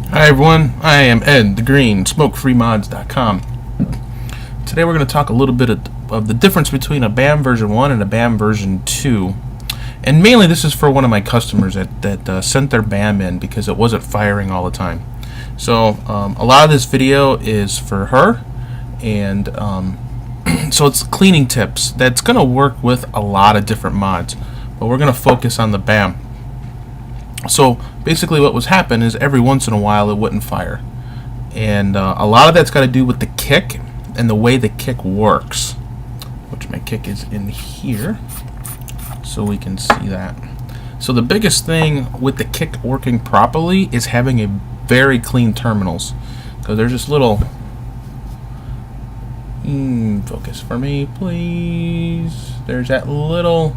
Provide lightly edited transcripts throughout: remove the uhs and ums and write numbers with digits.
Hi everyone, I am Ed the Green, SmokeFreeMods.com. Today we're going to talk a little bit of the difference between a BAM version 1 and a BAM version 2. And mainly this is for one of my customers that sent their BAM in because it wasn't firing all the time. So a lot of this video is for her, and so it's cleaning tips that's going to work with a lot of different mods, but we're going to focus on the BAM. So basically what was happening is every once in a while it wouldn't fire, and a lot of that's got to do with the kick and the way the kick works, which my kick is in here so we can see that. So the biggest thing with the kick working properly is having a very clean terminals, because there's this little focus for me please. There's that little,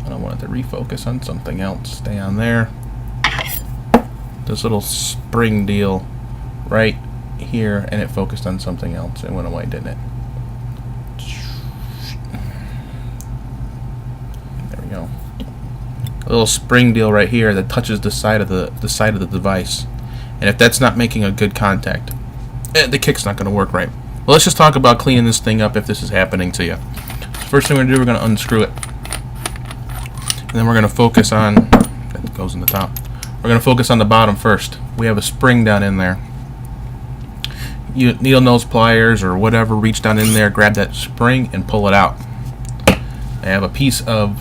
I don't want it to refocus on something else. Stay on there. This little spring deal right here, and it focused on something else. It went away, didn't it? There we go. A little spring deal right here that touches the side of the device, and if that's not making a good contact, the kick's not going to work right. Well, let's just talk about cleaning this thing up if this is happening to you. First thing we're going to do, we're going to unscrew it. And then we're going to focus on, that goes in the top, we're going to focus on the bottom first. We have a spring down in there. You needle nose pliers or whatever, reach down in there, grab that spring and pull it out. I have a piece of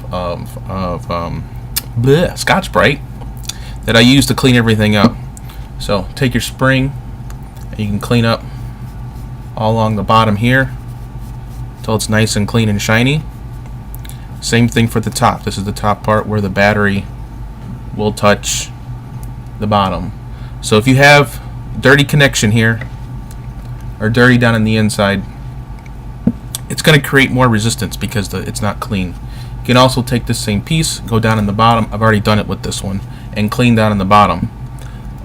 Scotch-Brite that I use to clean everything up. So take your spring and you can clean up all along the bottom here until it's nice and clean and shiny. Same thing for the top. This is the top part where the battery will touch the bottom. So if you have dirty connection here, or dirty down on the inside, it's going to create more resistance because it's not clean. You can also take this same piece, go down in the bottom. I've already done it with this one, and clean down in the bottom.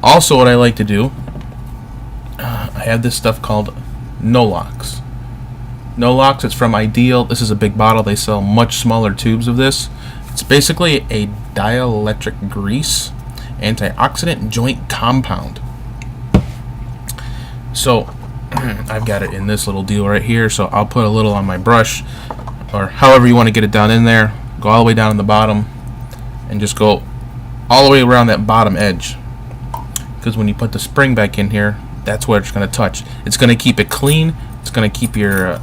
Also, what I like to do, I have this stuff called No-Lox. No-Lox, it's from Ideal. This is a big bottle. They sell much smaller tubes of this. It's basically a dielectric grease antioxidant joint compound. So I've got it in this little deal right here, so I'll put a little on my brush, or however you want to get it down in there. Go all the way down in the bottom and just go all the way around that bottom edge, because when you put the spring back in here, that's where it's going to touch. It's going to keep it clean. It's going to keep your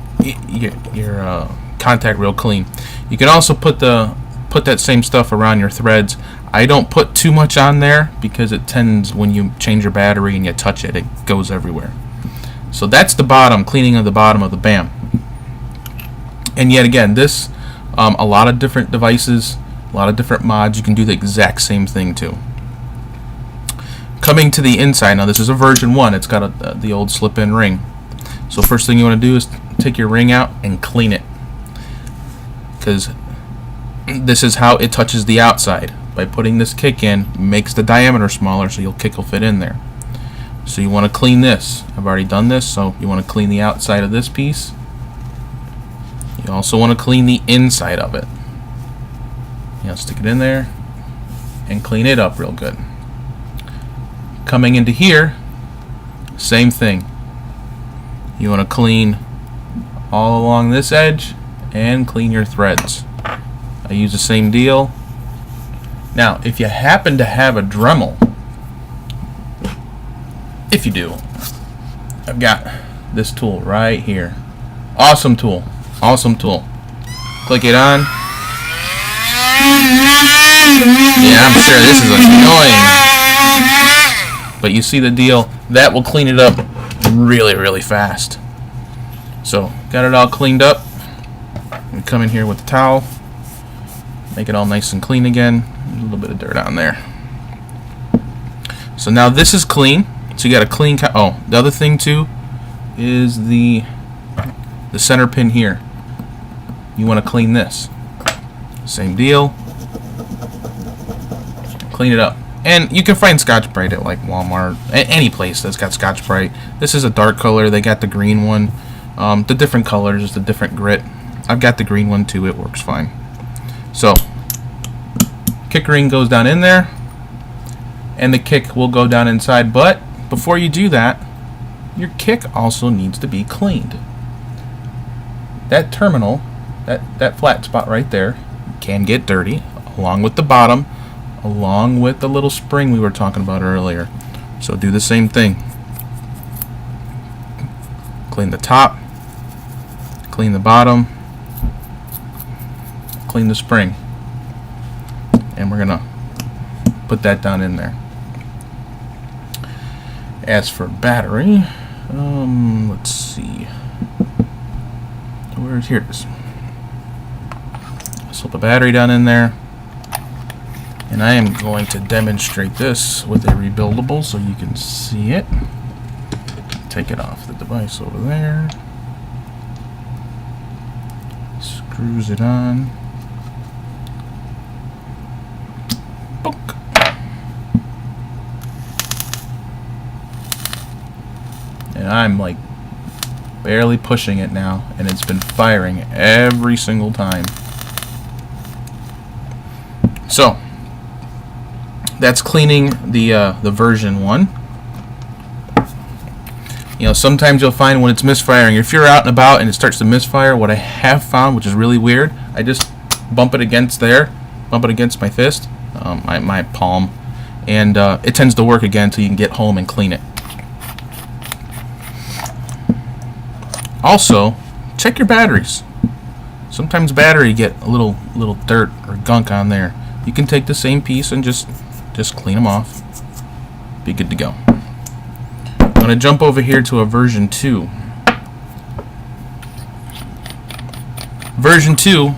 contact real clean. You can also put that same stuff around your threads. I don't put too much on there because it tends, when you change your battery and you touch it, it goes everywhere. So that's the bottom, cleaning of the bottom of the BAM. And yet again, this a lot of different devices, a lot of different mods, you can do the exact same thing too. Coming to the inside, now this is a version 1. It's got the old slip-in ring. So first thing you want to do is take your ring out and clean it, because this is how it touches the outside. By putting this kick in, makes the diameter smaller so your kick will fit in there. So you want to clean this. I've already done this, so you want to clean the outside of this piece. You also want to clean the inside of it. You know, stick it in there and clean it up real good. Coming into here, same thing. You want to clean all along this edge and clean your threads. I use the same deal. Now, if you happen to have a Dremel, if you do, I've got this tool right here. Awesome tool. Awesome tool. Click it on. Yeah, I'm sure this is annoying. But you see the deal. That will clean it up really, really fast. So, got it all cleaned up. We come in here with the towel. Make it all nice and clean again. A little bit of dirt on there. So now this is clean. So you got a clean. Oh, the other thing too is the center pin here. You want to clean this. Same deal. Clean it up. And you can find Scotch-Brite at like Walmart, any place that's got Scotch-Brite. This is a dark color. They got the green one. The different colors is the different grit. I've got the green one too. It works fine. So kick ring goes down in there, and the kick will go down inside. But before you do that, your kick also needs to be cleaned. That terminal, that flat spot right there, can get dirty, along with the bottom, along with the little spring we were talking about earlier. So do the same thing. Clean the top, clean the bottom, clean the spring, and we're gonna put that down in there. As for battery, let's see, here it is. Slip a battery down in there, and I am going to demonstrate this with a rebuildable so you can see it. Take it off the device over there, screws it on. Book. And I'm like barely pushing it now, and it's been firing every single time. So that's cleaning the version 1. You know, sometimes you'll find when it's misfiring, if you're out and about and it starts to misfire, what I have found, which is really weird, I just bump it against my fist, my palm, and it tends to work again until you can get home and clean it. Also, check your batteries. Sometimes battery get a little dirt or gunk on there. You can take the same piece and just clean them off. Be good to go. I'm going to jump over here to a version 2. Version 2,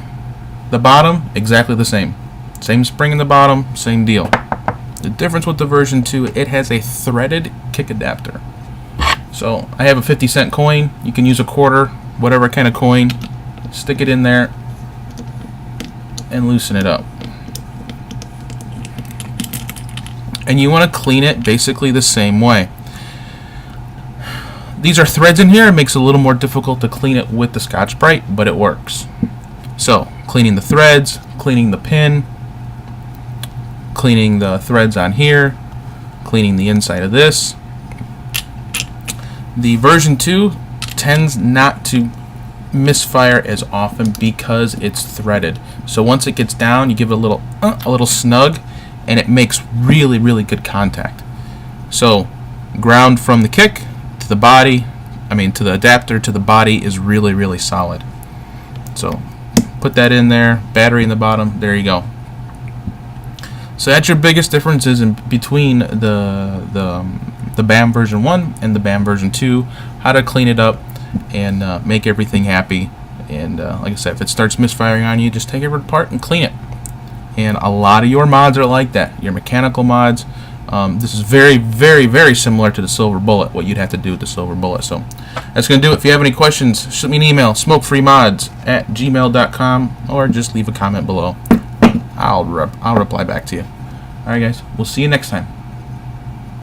the bottom, exactly the same. Same spring in the bottom, same deal. The difference with the version 2, it has a threaded kick adapter. So I have a 50-cent coin. You can use a quarter, whatever kind of coin. Stick it in there and loosen it up. And you want to clean it basically the same way. These are threads in here. It makes it a little more difficult to clean it with the Scotch-Brite, but it works. So cleaning the threads, cleaning the pin, cleaning the threads on here, cleaning the inside of this. The version 2 tends not to misfire as often because it's threaded. So once it gets down, you give it a little snug, and it makes really, really good contact. So ground from the kick to the body, to the adapter to the body is really, really solid. So put that in there, battery in the bottom, there you go. So that's your biggest differences in between the BAM version 1 and the BAM version 2, how to clean it up and make everything happy. And like I said, if it starts misfiring on you, just take it apart and clean it. And a lot of your mods are like that, your mechanical mods. This is very, very, very similar to the Silver Bullet, what you'd have to do with the Silver Bullet. So that's going to do it. If you have any questions, shoot me an email, smokefreemods@gmail.com, or just leave a comment below. I'll reply back to you. Alright guys, we'll see you next time.